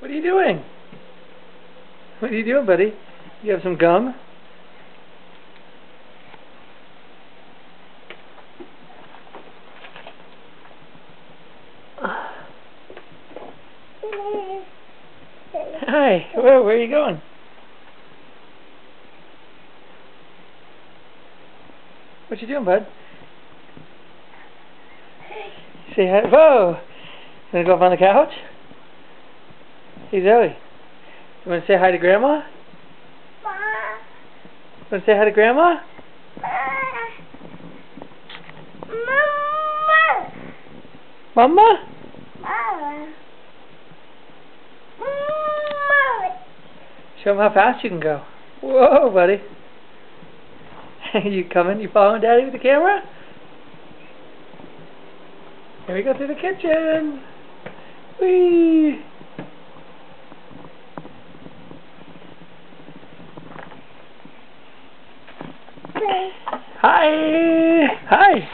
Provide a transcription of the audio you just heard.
What are you doing? What are you doing, buddy? You have some gum? Hi, where are you going? What you doing, bud? Say hi. Whoa! Gonna go up on the couch? Hey, Zoe. You wanna say hi to Grandma? Wanna say hi to Grandma? Mama? Show them how fast you can go. Whoa, buddy. You coming? You following Daddy with the camera? Here we go through the kitchen. Whee! Hi! Hi!